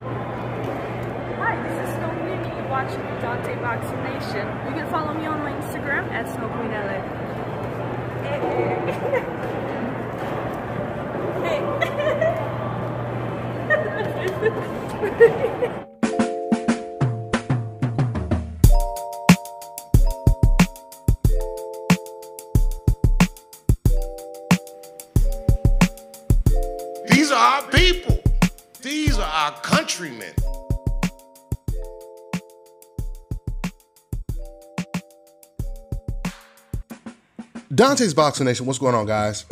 Hi, this is Snow Queen and you're watching Dante Boxing Nation. You can follow me on my Instagram at SnowQueenLA. These are our people. These are our countrymen. Dante's Boxing Nation, what's going on, guys?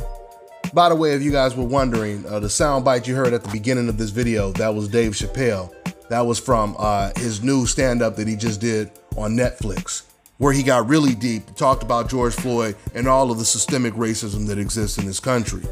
By the way, if you guys were wondering, the soundbite you heard at the beginning of this video, that was Dave Chappelle. That was from his new stand-up that he just did on Netflix, where he got really deep, talked about George Floyd and all of the systemic racism that exists in this country.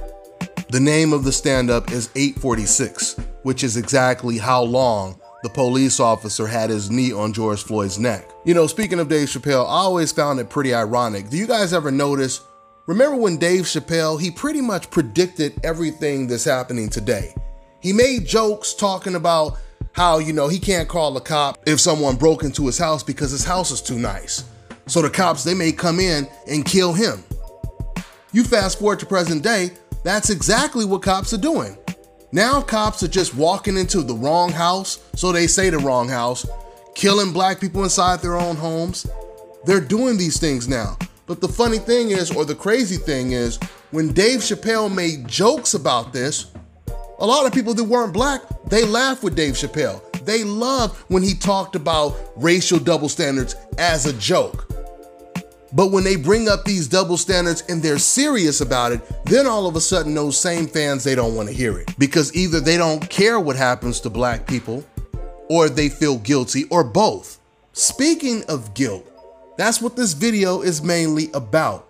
The name of the stand-up is 846, which is exactly how long the police officer had his knee on George Floyd's neck. You know, speaking of Dave Chappelle, I always found it pretty ironic. Do you guys ever notice, remember when Dave Chappelle, he pretty much predicted everything that's happening today. He made jokes talking about how, you know, he can't call a cop if someone broke into his house because his house is too nice. So the cops, they may come in and kill him. You fast forward to present day, that's exactly what cops are doing. Now cops are just walking into the wrong house, so they say the wrong house, killing black people inside their own homes. They're doing these things now. But the funny thing is, or the crazy thing is, when Dave Chappelle made jokes about this, a lot of people that weren't black, they laughed with Dave Chappelle. They loved when he talked about racial double standards as a joke. But when they bring up these double standards and they're serious about it, then all of a sudden those same fans, they don't want to hear it. Because either they don't care what happens to black people, or they feel guilty, or both. Speaking of guilt, that's what this video is mainly about.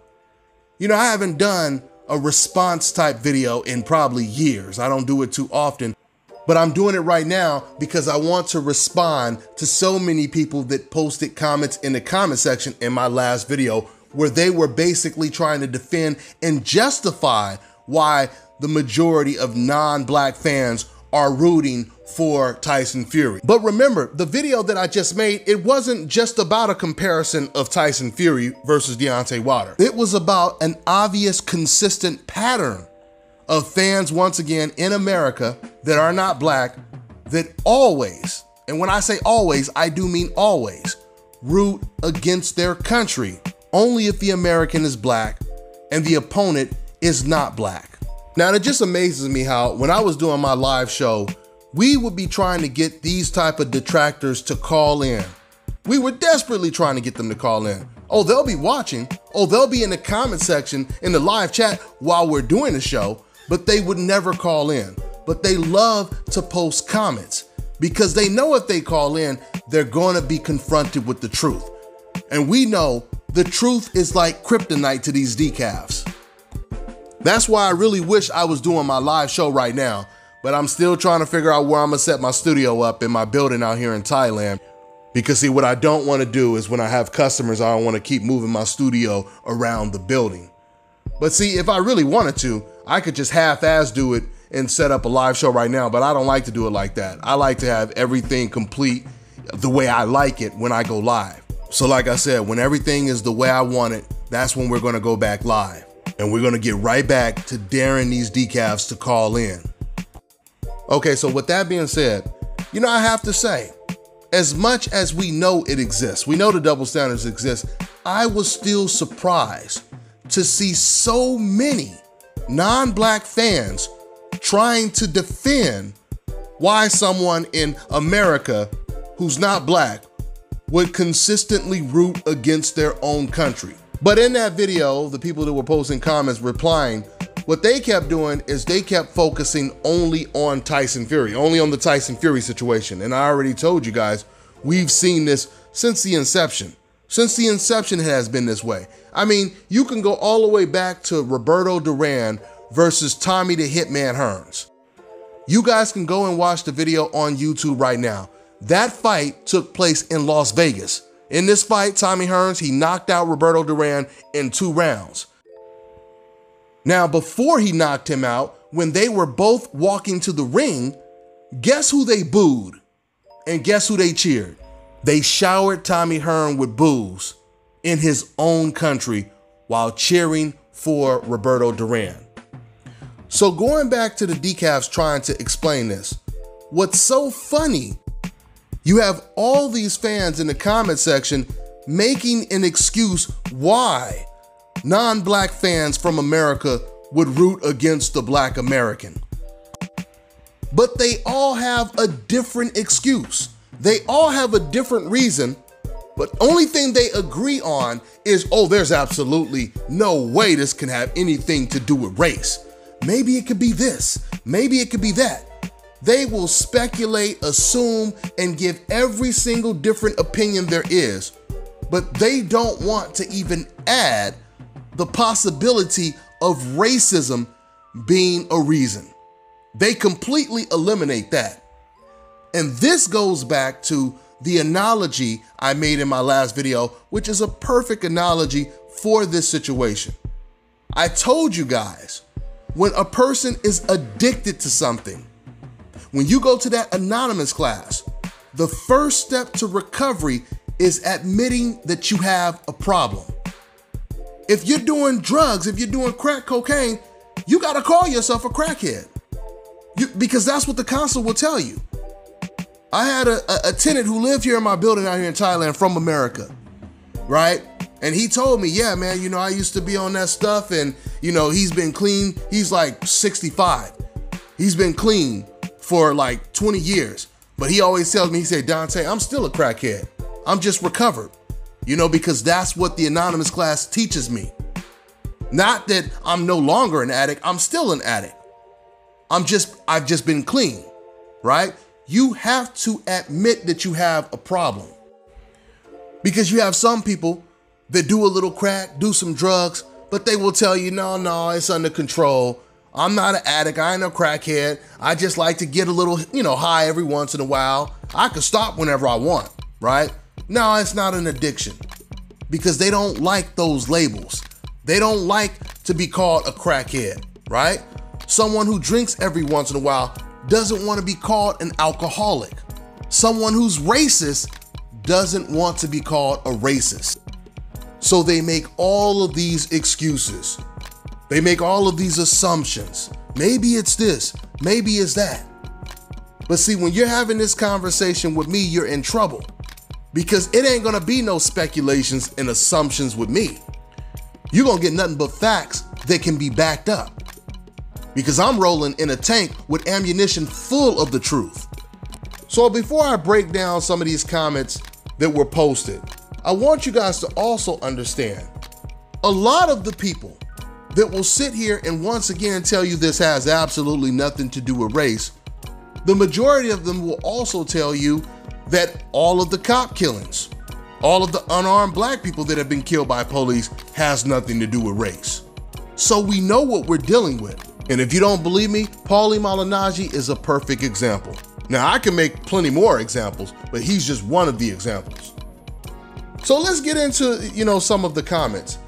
You know, I haven't done a response type video in probably years. I don't do it too often. But I'm doing it right now because I want to respond to so many people that posted comments in the comment section in my last video where they were basically trying to defend and justify why the majority of non-black fans are rooting for Tyson Fury. But remember, the video that I just made, it wasn't just about a comparison of Tyson Fury versus Deontay Wilder. It was about an obvious, consistent pattern of fans, once again, in America that are not black, that always, and when I say always, I do mean always, root against their country only if the American is black and the opponent is not black. Now, it just amazes me how when I was doing my live show, we would be trying to get these type of detractors to call in. We were desperately trying to get them to call in. Oh, they'll be watching. Oh, they'll be in the comment section in the live chat while we're doing the show, but they would never call in. But they love to post comments because they know if they call in, they're going to be confronted with the truth. And we know the truth is like kryptonite to these decafs. That's why I really wish I was doing my live show right now, but I'm still trying to figure out where I'm gonna set my studio up in my building out here in Thailand. Because see, what I don't want to do is when I have customers, I don't want to keep moving my studio around the building. But see, if I really wanted to, I could just half-ass do it and set up a live show right now, but I don't like to do it like that. I like to have everything complete the way I like it when I go live. So like I said, when everything is the way I want it, that's when we're gonna go back live. And we're gonna get right back to daring these decafs to call in. Okay, so with that being said, you know, I have to say, as much as we know it exists, we know the double standards exist, I was still surprised to see so many non-black fans trying to defend why someone in America who's not black would consistently root against their own country. But in that video, the people that were posting comments replying, what they kept doing is they kept focusing only on Tyson Fury, only on the Tyson Fury situation. And I already told you guys, we've seen this since the inception. Since the inception, it has been this way. I mean, you can go all the way back to Roberto Duran versus Tommy the Hitman Hearns. You guys can go and watch the video on YouTube right now. That fight took place in Las Vegas. In this fight, Tommy Hearns, he knocked out Roberto Duran in 2 rounds. Now, before he knocked him out, when they were both walking to the ring, Guess who they booed? And guess who they cheered? They showered Tommy Hearn with boos in his own country while cheering for Roberto Duran. So going back to the decafs trying to explain this, what's so funny, you have all these fans in the comment section making an excuse why non-black fans from America would root against the black American. But they all have a different excuse. They all have a different reason, but only thing they agree on is, oh, there's absolutely no way this can have anything to do with race. Maybe it could be this, maybe it could be that. They will speculate, assume, and give every single different opinion there is, but they don't want to even add the possibility of racism being a reason. They completely eliminate that. And this goes back to the analogy I made in my last video, which is a perfect analogy for this situation. I told you guys, when a person is addicted to something, when you go to that anonymous class, the first step to recovery is admitting that you have a problem. If you're doing drugs, if you're doing crack cocaine, you gotta call yourself a crackhead. Because that's what the counselor will tell you. I had a tenant who lived here in my building out here in Thailand from America, right? And he told me, yeah, man, you know, I used to be on that stuff and, you know, he's been clean. He's like 65. He's been clean for like 20 years. But he always tells me, he said, Dante, I'm still a crackhead. I'm just recovered, you know, because that's what the anonymous class teaches me. Not that I'm no longer an addict. I'm still an addict. I've just been clean, right? You have to admit that you have a problem. Because you have some people that do a little crack, do some drugs, but they will tell you, no, it's under control. I'm not an addict, I ain't a crackhead. I just like to get a little, high every once in a while. I could stop whenever I want, right? No, it's not an addiction. Because they don't like those labels. They don't like to be called a crackhead, right? Someone who drinks every once in a while doesn't want to be called an alcoholic. Someone who's racist doesn't want to be called a racist. So they make all of these excuses. They make all of these assumptions. Maybe it's this, maybe it's that. But see, when you're having this conversation with me, you're in trouble. Because it ain't gonna be no speculations and assumptions with me. You're gonna get nothing but facts that can be backed up. Because I'm rolling in a tank with ammunition full of the truth. So before I break down some of these comments that were posted, I want you guys to also understand, a lot of the people that will sit here and once again tell you this has absolutely nothing to do with race, the majority of them will also tell you that all of the cop killings, all of the unarmed black people that have been killed by police has nothing to do with race. So we know what we're dealing with. And if you don't believe me, Paulie Malignaggi is a perfect example. Now I can make plenty more examples, but he's just one of the examples. So let's get into, some of the comments.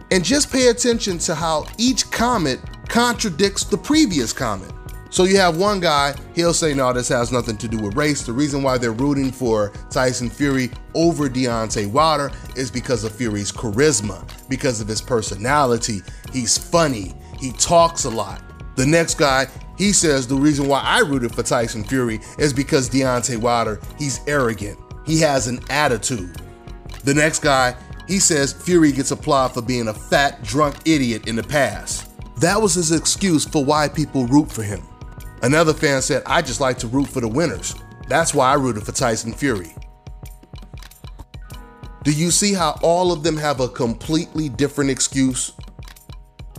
And just pay attention to how each comment contradicts the previous comment. So you have one guy, he'll say, no, this has nothing to do with race. The reason why they're rooting for Tyson Fury over Deontay Wilder is because of Fury's charisma, because of his personality. He's funny, he talks a lot. The next guy, he says the reason why I rooted for Tyson Fury is because Deontay Wilder, he's arrogant. He has an attitude. The next guy, he says Fury gets applaud for being a fat, drunk idiot in the past. That was his excuse for why people root for him. Another fan said, I just like to root for the winners. That's why I rooted for Tyson Fury. Do you see how all of them have a completely different excuse?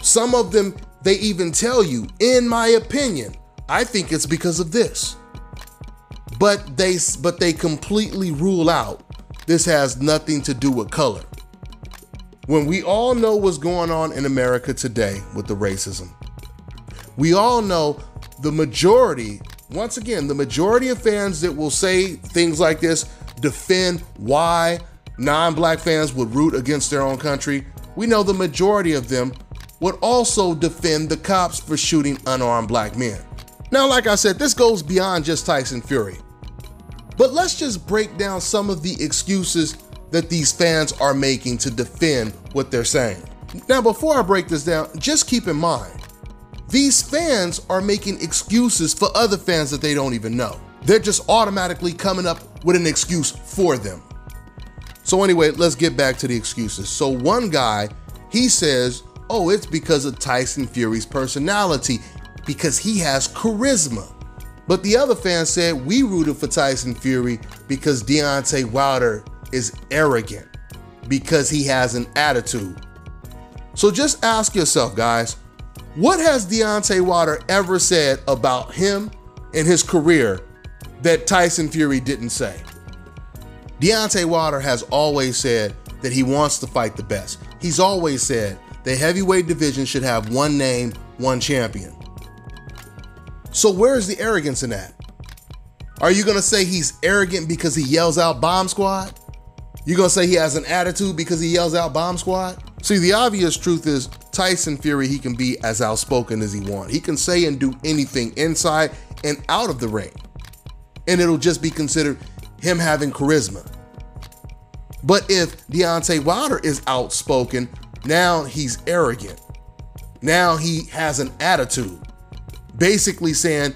Some of them, they even tell you, in my opinion, I think it's because of this. But they completely rule out this has nothing to do with color. When we all know what's going on in America today with the racism, we all know the majority, once again, the majority of fans that will say things like this, defend why non-black fans would root against their own country. We know the majority of them would also defend the cops for shooting unarmed black men. Now, like I said, this goes beyond just Tyson Fury. But let's just break down some of the excuses that these fans are making to defend what they're saying. Now, before I break this down, just keep in mind, these fans are making excuses for other fans that they don't even know. They're just automatically coming up with an excuse for them. So anyway, let's get back to the excuses. So one guy, he says, oh, it's because of Tyson Fury's personality, because he has charisma. But the other fan said, we rooted for Tyson Fury because Deontay Wilder is arrogant, because he has an attitude. So just ask yourself, guys, what has Deontay Wilder ever said about him and his career that Tyson Fury didn't say? Deontay Wilder has always said that he wants to fight the best. He's always said the heavyweight division should have one name, one champion. So where's the arrogance in that? Are you gonna say he's arrogant because he yells out Bomb Squad? You gonna say he has an attitude because he yells out Bomb Squad? See, the obvious truth is Tyson Fury, he can be as outspoken as he wants. He can say and do anything inside and out of the ring, and it'll just be considered him having charisma. But if Deontay Wilder is outspoken, now he's arrogant. Now he has an attitude, basically saying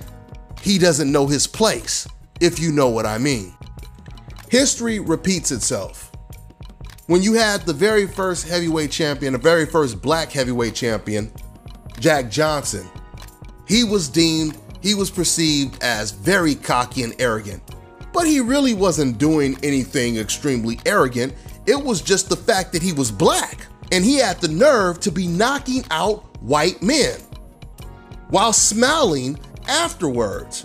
he doesn't know his place, if you know what I mean. History repeats itself. When you had the very first heavyweight champion, the very first black heavyweight champion, Jack Johnson, he was perceived as very cocky and arrogant. But he really wasn't doing anything extremely arrogant. It was just the fact that he was black, and he had the nerve to be knocking out white men while smiling afterwards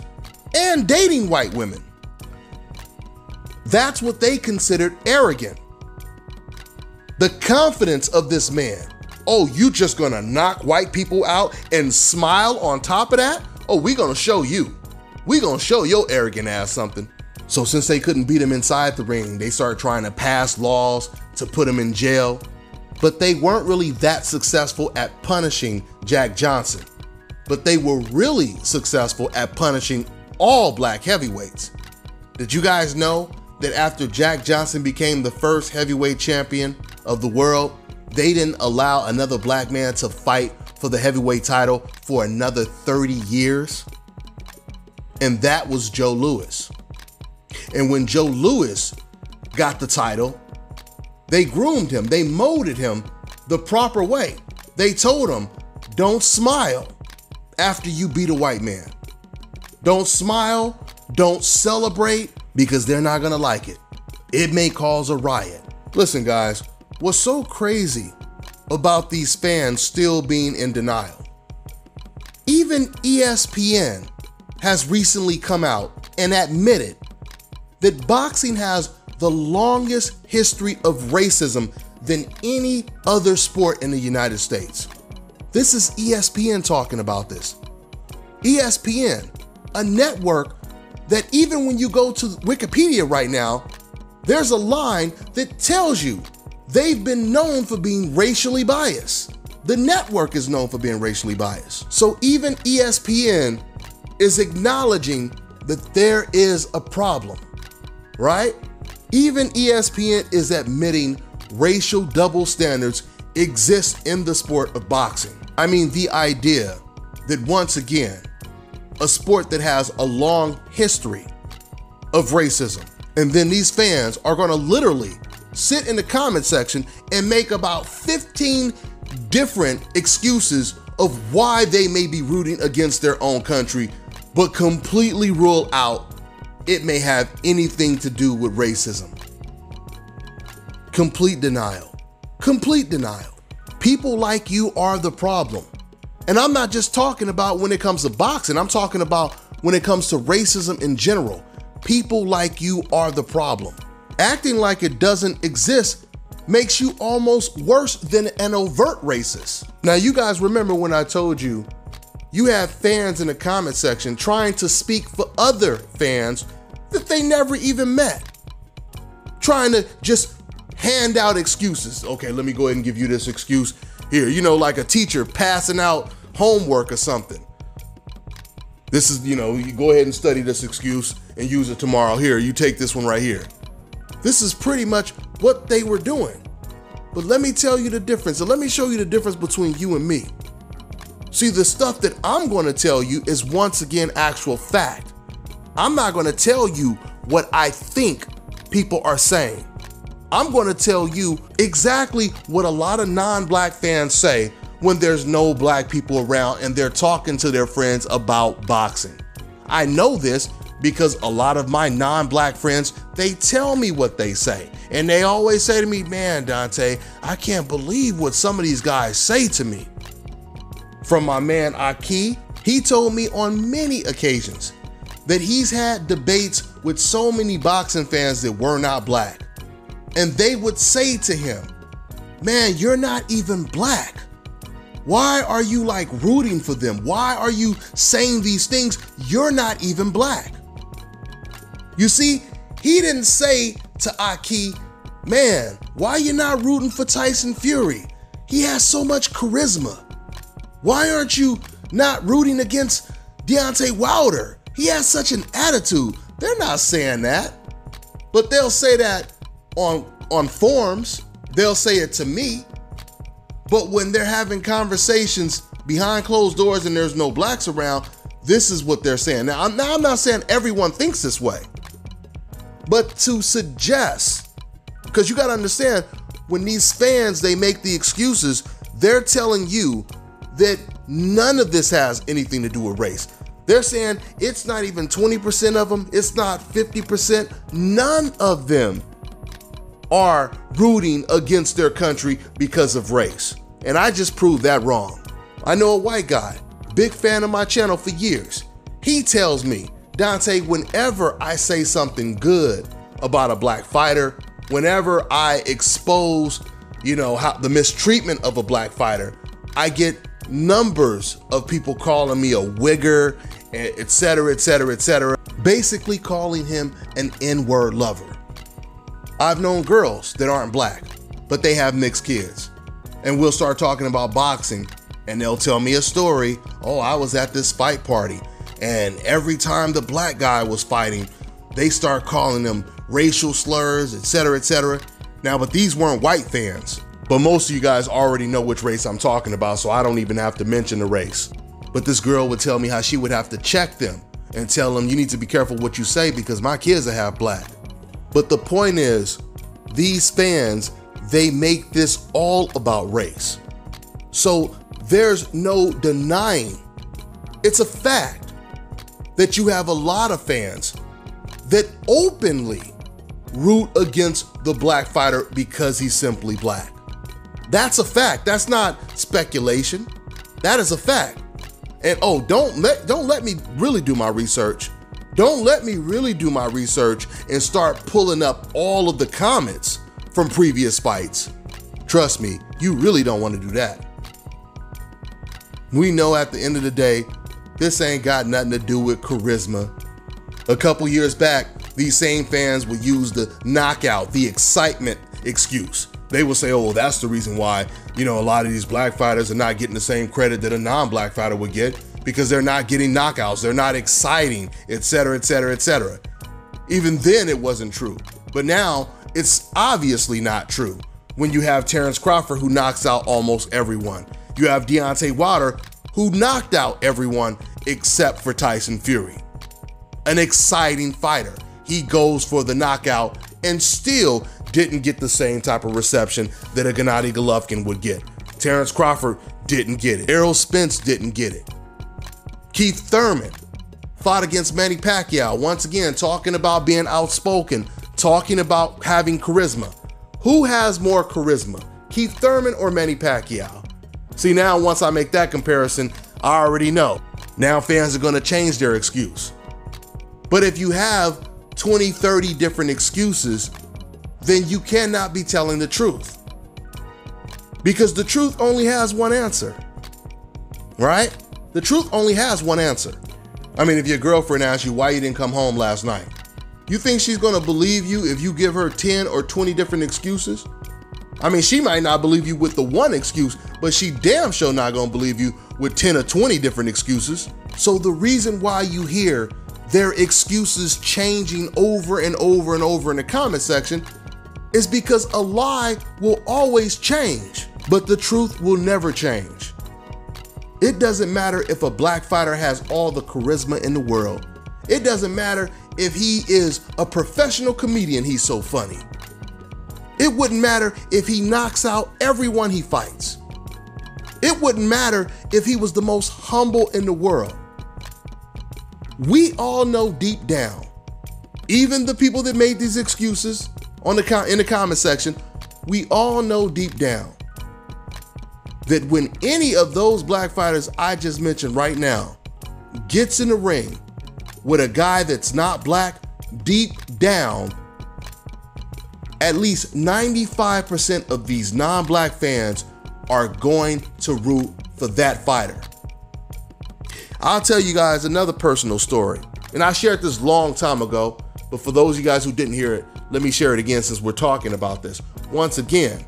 and dating white women. That's what they considered arrogant. The confidence of this man. Oh, you just gonna knock white people out and smile on top of that? Oh, we gonna show you. We gonna show your arrogant ass something. So since they couldn't beat him inside the ring, they started trying to pass laws to put him in jail. But they weren't really that successful at punishing Jack Johnson. But they were really successful at punishing all black heavyweights. Did you guys know that after Jack Johnson became the first heavyweight champion of the world, they didn't allow another black man to fight for the heavyweight title for another 30 years? And that was Joe Louis. And when Joe Louis got the title, they groomed him, they molded him the proper way. They told him, don't smile after you beat a white man. Don't smile, don't celebrate, because they're not gonna like it. It may cause a riot. Listen, guys, what's so crazy about these fans still being in denial? Even ESPN has recently come out and admitted that boxing has the longest history of racism than any other sport in the United States. This is ESPN talking about this. ESPN, a network that even when you go to Wikipedia right now, there's a line that tells you they've been known for being racially biased. The network is known for being racially biased. So even ESPN is acknowledging that there is a problem, right? Even ESPN is admitting racial double standards exist in the sport of boxing. I mean, the idea that once again, a sport that has a long history of racism, and then these fans are gonna literally sit in the comment section and make about 15 different excuses of why they may be rooting against their own country, but completely rule out it may have anything to do with racism. Complete denial. Complete denial. People like you are the problem. And I'm not just talking about when it comes to boxing, I'm talking about when it comes to racism in general. People like you are the problem. Acting like it doesn't exist makes you almost worse than an overt racist. Now, you guys remember when I told you, you have fans in the comment section trying to speak for other fans that they never even met. Trying to just hand out excuses. Okay, let me go ahead and give you this excuse here. You know, like a teacher passing out homework or something. This is, you go ahead and study this excuse and use it tomorrow. Here, you take this one right here. This is pretty much what they were doing. But let me tell you the difference, and let me show you the difference between you and me. See, the stuff that I'm going to tell you is once again actual fact. I'm not going to tell you what I think people are saying. I'm going to tell you exactly what a lot of non-black fans say when there's no black people around and they're talking to their friends about boxing. I know this because a lot of my non-black friends, they tell me what they say. And they always say to me, man, Dante, I can't believe what some of these guys say to me. From my man Aki, he told me on many occasions that he's had debates with so many boxing fans that were not black. And they would say to him, man, you're not even black. Why are you like rooting for them? Why are you saying these things? You're not even black. You see, he didn't say to Aki, man, why are you not rooting for Tyson Fury? He has so much charisma. Why aren't you not rooting against Deontay Wilder? He has such an attitude. They're not saying that, but they'll say that on forums. They'll say it to me. But when they're having conversations behind closed doors and there's no blacks around, this is what they're saying. Now I'm not saying everyone thinks this way, but to suggest, because you got to understand, when these fans, they make the excuses, they're telling you that none of this has anything to do with race. They're saying it's not even 20% of them, it's not 50%, none of them are rooting against their country because of race. And I just proved that wrong. I know a white guy, big fan of my channel for years. He tells me, Dante, whenever I say something good about a black fighter, whenever I expose, how the mistreatment of a black fighter, I get numbers of people calling me a wigger, etc., etc., etc., basically calling him an N-word lover. I've known girls that aren't black, but they have mixed kids. And we'll start talking about boxing and they'll tell me a story. Oh, I was at this fight party and every time the black guy was fighting, they start calling them racial slurs, etc., etc. Now, but these weren't white fans. But most of you guys already know which race I'm talking about, so I don't even have to mention the race. But this girl would tell me how she would have to check them and tell them, you need to be careful what you say because my kids are half black. But the point is, these fans, they make this all about race. So there's no denying, it's a fact that you have a lot of fans that openly root against the black fighter because he's simply black. That's a fact. That's not speculation. That is a fact. And oh, don't let me really do my research. Don't let me really do my research and start pulling up all of the comments from previous fights. Trust me, you really don't want to do that. We know at the end of the day, this ain't got nothing to do with charisma. A couple years back, these same fans would use the knockout, the excitement excuse. They will say, oh, well, that's the reason why, a lot of these black fighters are not getting the same credit that a non-black fighter would get because they're not getting knockouts, they're not exciting, etc., etc., etc. Even then it wasn't true. But now it's obviously not true when you have Terrence Crawford who knocks out almost everyone. You have Deontay Wilder who knocked out everyone except for Tyson Fury. An exciting fighter. He goes for the knockout and still didn't get the same type of reception that a Gennady Golovkin would get. Terrence Crawford didn't get it. Errol Spence didn't get it. Keith Thurman fought against Manny Pacquiao, once again talking about being outspoken, talking about having charisma. Who has more charisma, Keith Thurman or Manny Pacquiao? See, now once I make that comparison, I already know. Now fans are gonna change their excuse. But if you have 20, 30 different excuses, then you cannot be telling the truth. Because the truth only has one answer, right? The truth only has one answer. I mean, if your girlfriend asks you why you didn't come home last night, you think she's gonna believe you if you give her 10 or 20 different excuses? I mean, she might not believe you with the one excuse, but she damn sure not gonna believe you with 10 or 20 different excuses. So the reason why you hear their excuses changing over and over and over in the comment section is because a lie will always change, but the truth will never change. It doesn't matter if a black fighter has all the charisma in the world. It doesn't matter if he is a professional comedian, he's so funny. It wouldn't matter if he knocks out everyone he fights. It wouldn't matter if he was the most humble in the world. We all know deep down, even the people that made these excuses in the comment section, we all know deep down that when any of those black fighters I just mentioned right now gets in the ring with a guy that's not black, deep down, at least 95% of these non-black fans are going to root for that fighter. I'll tell you guys another personal story, and I shared this long time ago, but for those of you guys who didn't hear it, let me share it again since we're talking about this. Once again,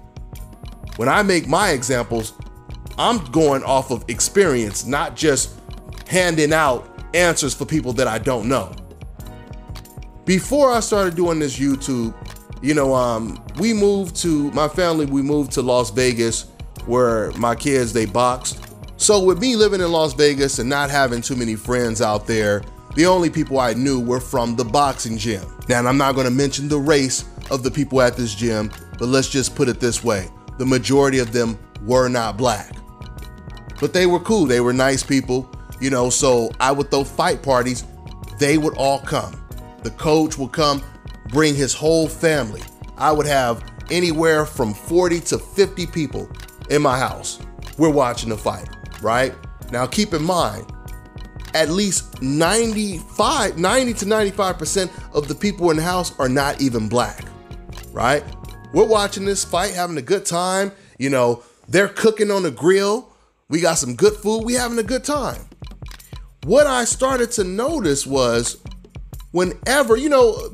when I make my examples, I'm going off of experience, not just handing out answers for people that I don't know. Before I started doing this YouTube, my family moved to Las Vegas where my kids, they boxed. So with me living in Las Vegas and not having too many friends out there, the only people I knew were from the boxing gym. Now, and I'm not gonna mention the race of the people at this gym, but let's just put it this way. The majority of them were not black. But they were cool, they were nice people, so I would throw fight parties, they would all come. The coach would come, bring his whole family. I would have anywhere from 40 to 50 people in my house. We're watching the fight, right? Now keep in mind, at least 90 to 95% of the people in the house are not even black, right? We're watching this fight, having a good time. They're cooking on the grill. We got some good food, we having a good time. What I started to notice was whenever,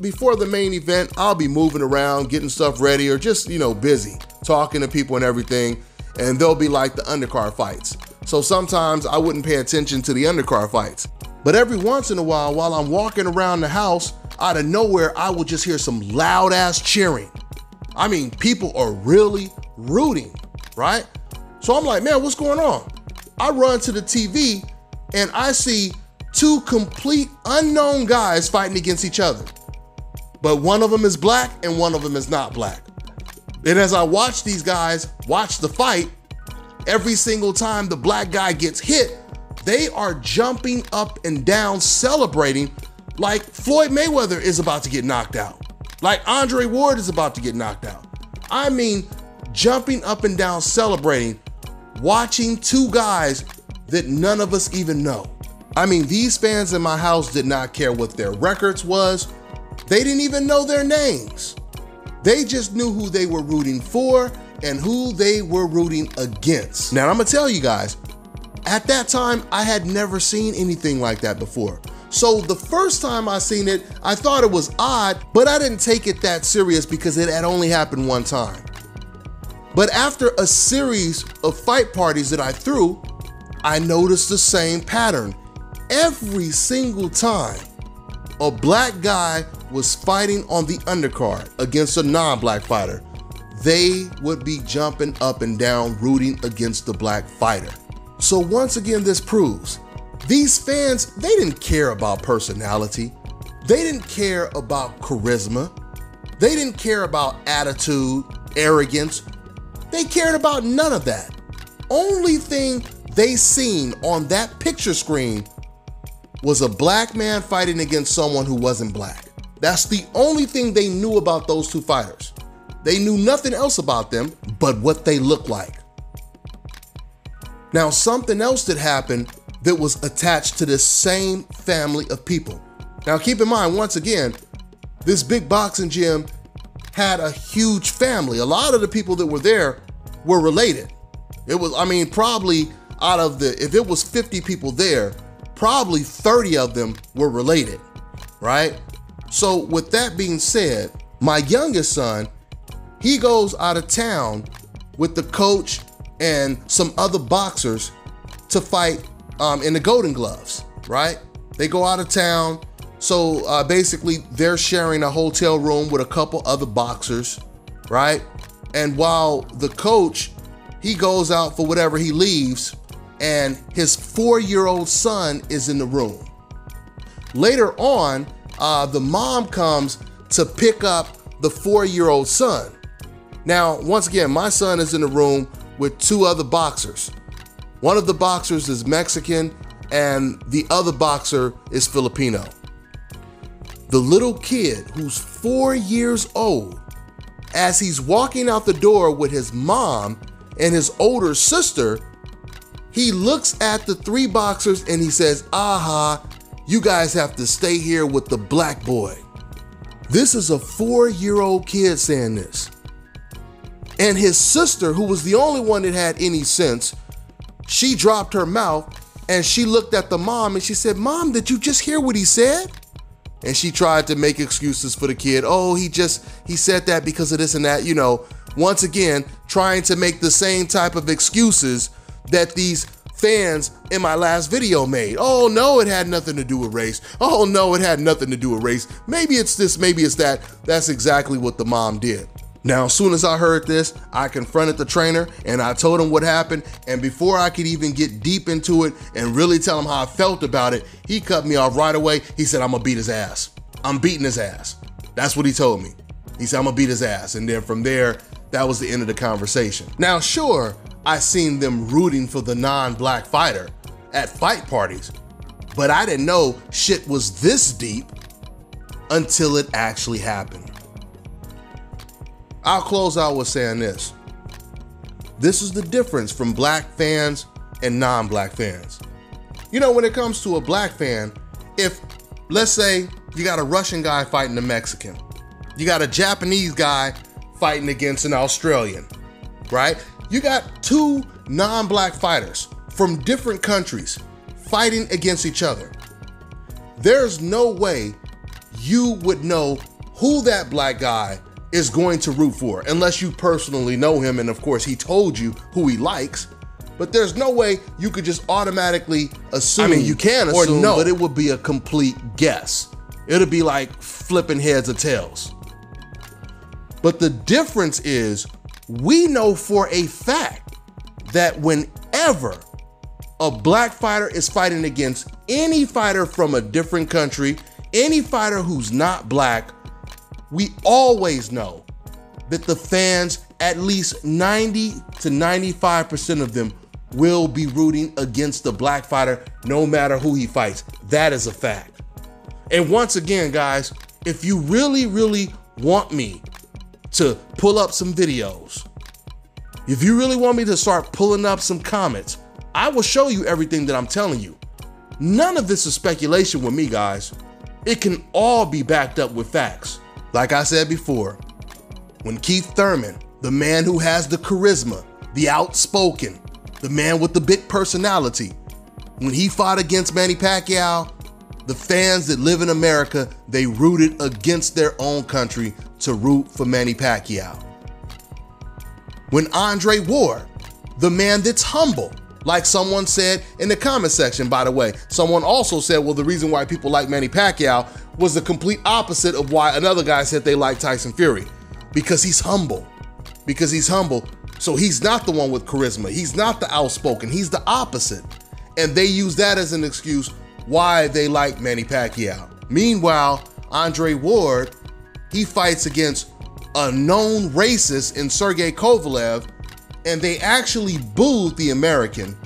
before the main event, I'll be moving around, getting stuff ready, or just, busy, talking to people and everything, and there'll be like the undercard fights. So sometimes I wouldn't pay attention to the undercard fights. But every once in a while I'm walking around the house, out of nowhere, I will just hear some loud ass cheering. I mean, people are really rooting, right? So I'm like, man, what's going on? I run to the TV and I see two complete unknown guys fighting against each other. But one of them is black and one of them is not black. And as I watch these guys watch the fight, every single time the black guy gets hit, they are jumping up and down, celebrating like Floyd Mayweather is about to get knocked out, like Andre Ward is about to get knocked out. I mean, jumping up and down, celebrating, watching two guys that none of us even know. I mean, these fans in my house did not care what their records was. They didn't even know their names. They just knew who they were rooting for and who they were rooting against. Now, I'm gonna tell you guys, at that time, I had never seen anything like that before. So the first time I seen it, I thought it was odd, but I didn't take it that serious because it had only happened one time. But after a series of fight parties that I threw, I noticed the same pattern. Every single time a black guy was fighting on the undercard against a non-black fighter, they would be jumping up and down, rooting against the black fighter. So once again, this proves these fans, they didn't care about personality. They didn't care about charisma. They didn't care about attitude, arrogance. They cared about none of that. Only thing they seen on that picture screen was a black man fighting against someone who wasn't black. That's the only thing they knew about those two fighters. They knew nothing else about them but what they looked like. Now, something else that happened that was attached to this same family of people. Now, keep in mind, once again, this big boxing gym had a huge family. A lot of the people that were there were related. It was, probably out of if it was 50 people there, probably 30 of them were related, right? So with that being said, my youngest son, he goes out of town with the coach and some other boxers to fight in the Golden Gloves, right? They go out of town. So basically they're sharing a hotel room with a couple other boxers, right? And while the coach, he goes out for whatever, he leaves, and his 4-year-old son is in the room. Later on, the mom comes to pick up the 4-year-old son. Now, once again, my son is in the room with 2 other boxers. One of the boxers is Mexican and the other boxer is Filipino. The little kid, who's 4 years old, as he's walking out the door with his mom and his older sister, he looks at the 3 boxers and he says, "Aha, you guys have to stay here with the black boy." This is a 4-year-old kid saying this. And his sister, who was the only one that had any sense, she dropped her mouth and she looked at the mom and she said, "Mom, did you just hear what he said?" And she tried to make excuses for the kid. "Oh, he said that because of this and that," you know, once again, trying to make the same type of excuses that these fans in my last video made. "Oh no, it had nothing to do with race. Oh no, it had nothing to do with race. Maybe it's this, maybe it's that." That's exactly what the mom did. Now, as soon as I heard this, I confronted the trainer and I told him what happened. And before I could even get deep into it and really tell him how I felt about it, he cut me off right away. He said, "I'm gonna beat his ass. I'm beating his ass." That's what he told me. He said, "I'm gonna beat his ass." And then from there, that was the end of the conversation. Now, sure, I seen them rooting for the non-black fighter at fight parties, but I didn't know shit was this deep until it actually happened. I'll close out with saying this. This is the difference from black fans and non-black fans. You know, when it comes to a black fan, if, let's say, you got a Russian guy fighting a Mexican, you got a Japanese guy fighting against an Australian, right? You got 2 non-black fighters from different countries fighting against each other. There's no way you would know who that black guy is going to root for unless you personally know him, and of course he told you who he likes. But there's no way you could just automatically assume. I mean, you can assume, or no, but it would be a complete guess. It'll be like flipping heads or tails. But the difference is, we know for a fact that whenever a black fighter is fighting against any fighter from a different country, any fighter who's not black, we always know that the fans, at least 90 to 95% of them, will be rooting against the black fighter no matter who he fights. That is a fact. And once again, guys, if you really, really want me to pull up some videos, if you really want me to start pulling up some comments, I will show you everything that I'm telling you. None of this is speculation with me, guys. It can all be backed up with facts. Like I said before, when Keith Thurman, the man who has the charisma, the outspoken, the man with the big personality, when he fought against Manny Pacquiao, the fans that live in America, they rooted against their own country to root for Manny Pacquiao. When Andre Ward, the man that's humble, like someone said in the comment section, by the way, someone also said, well, the reason why people like Manny Pacquiao was the complete opposite of why another guy said they like Tyson Fury. Because he's humble. Because he's humble. So he's not the one with charisma. He's not the outspoken. He's the opposite. And they use that as an excuse why they like Manny Pacquiao. Meanwhile, Andre Ward, he fights against a known racist in Sergey Kovalev, and they actually booed the American,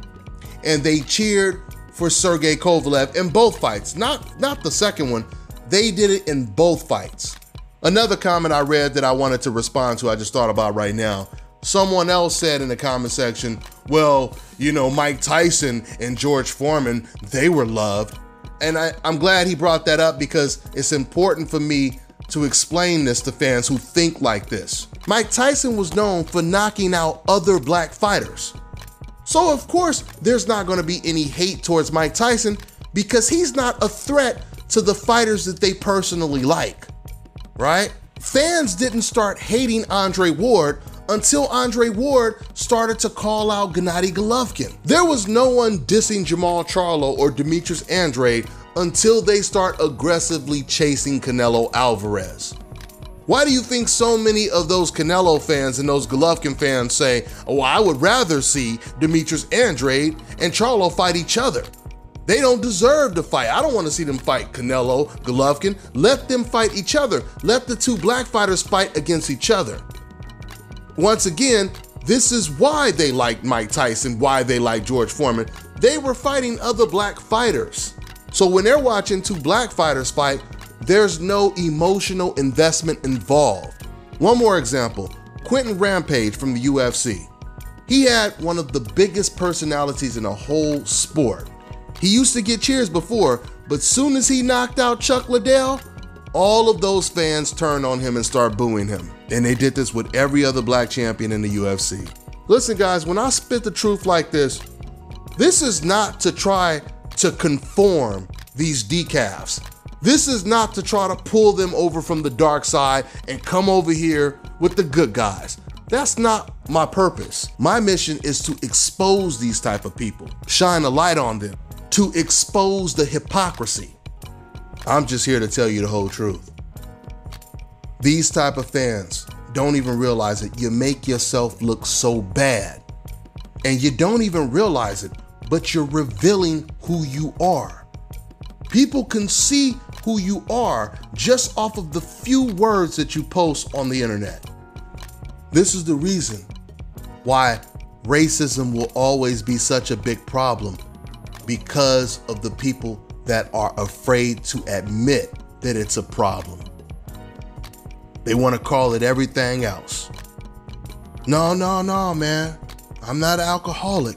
and they cheered for Sergey Kovalev in both fights. Not the second one. They did it in both fights. Another comment I read that I wanted to respond to, I just thought about right now. Someone else said in the comment section, well, you know, Mike Tyson and George Foreman, they were loved. And I'm glad he brought that up because it's important for me to explain this to fans who think like this. Mike Tyson was known for knocking out other black fighters. So of course, there's not gonna be any hate towards Mike Tyson because he's not a threat to the fighters that they personally like, right? Fans didn't start hating Andre Ward until Andre Ward started to call out Gennady Golovkin. There was no one dissing Jamal Charlo or Demetrius Andrade until they start aggressively chasing Canelo Alvarez. Why do you think so many of those Canelo fans and those Golovkin fans say, oh, I would rather see Demetrius Andrade and Charlo fight each other? They don't deserve to fight. I don't want to see them fight Canelo, Golovkin. Let them fight each other. Let the two black fighters fight against each other. Once again, this is why they liked Mike Tyson, why they liked George Foreman. They were fighting other black fighters. So when they're watching two black fighters fight, there's no emotional investment involved. One more example, Quentin Rampage from the UFC. He had one of the biggest personalities in the whole sport. He used to get cheers before, but soon as he knocked out Chuck Liddell, all of those fans turned on him and started booing him. And they did this with every other black champion in the UFC. Listen guys, when I spit the truth like this is not to try to conform these decafs. This is not to try to pull them over from the dark side and come over here with the good guys. That's not my purpose. My mission is to expose these type of people, shine a light on them, to expose the hypocrisy. I'm just here to tell you the whole truth. These type of fans don't even realize it. You make yourself look so bad. And you don't even realize it, but you're revealing who you are. People can see who you are just off of the few words that you post on the internet. This is the reason why racism will always be such a big problem, because of the people that are afraid to admit that it's a problem. They want to call it everything else. No, man. I'm not an alcoholic.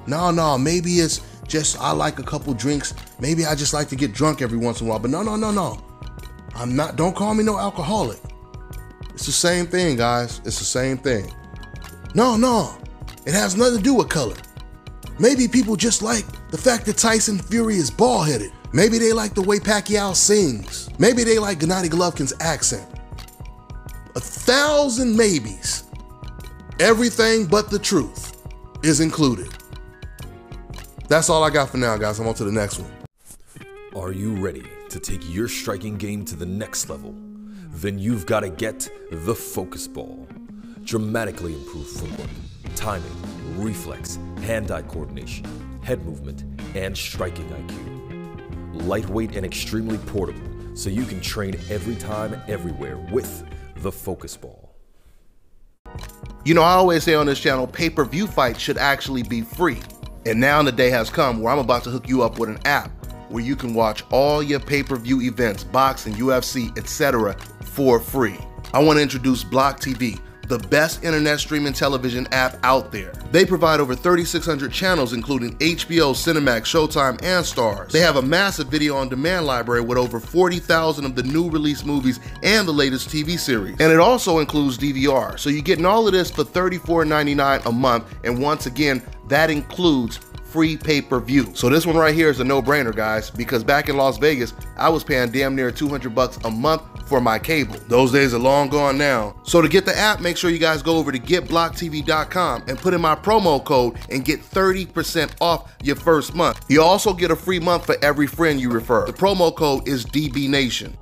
No, maybe it's just I like a couple drinks. Maybe I just like to get drunk every once in a while. But no. I'm not, don't call me no alcoholic. It's the same thing, guys. It's the same thing. No. It has nothing to do with color. Maybe people just like the fact that Tyson Fury is bald-headed. Maybe they like the way Pacquiao sings. Maybe they like Gennady Golovkin's accent. 1,000 maybes. Everything but the truth is included. That's all I got for now, guys. I'm on to the next one. Are you ready to take your striking game to the next level? Then you've got to get the focus ball. Dramatically improved footwork, timing, reflex, hand-eye coordination, head movement, and striking IQ. Lightweight and extremely portable, so you can train every time, everywhere with the focus ball. You know, I always say on this channel, pay-per-view fights should actually be free. And now the day has come where I'm about to hook you up with an app where you can watch all your pay-per-view events, boxing, UFC, etc. for free. I want to introduce Block TV, the best internet streaming television app out there. They provide over 3,600 channels, including HBO, Cinemax, Showtime, and Stars. They have a massive video on demand library with over 40,000 of the new release movies and the latest TV series. And it also includes DVR. So you're getting all of this for $34.99 a month. And once again, that includes free pay-per-view. So this one right here is a no-brainer, guys, because back in Las Vegas, I was paying damn near $200 a month for my cable. Those days are long gone now. So to get the app, make sure you guys go over to getblocktv.com and put in my promo code and get 30% off your first month. You also get a free month for every friend you refer. The promo code is DBNation.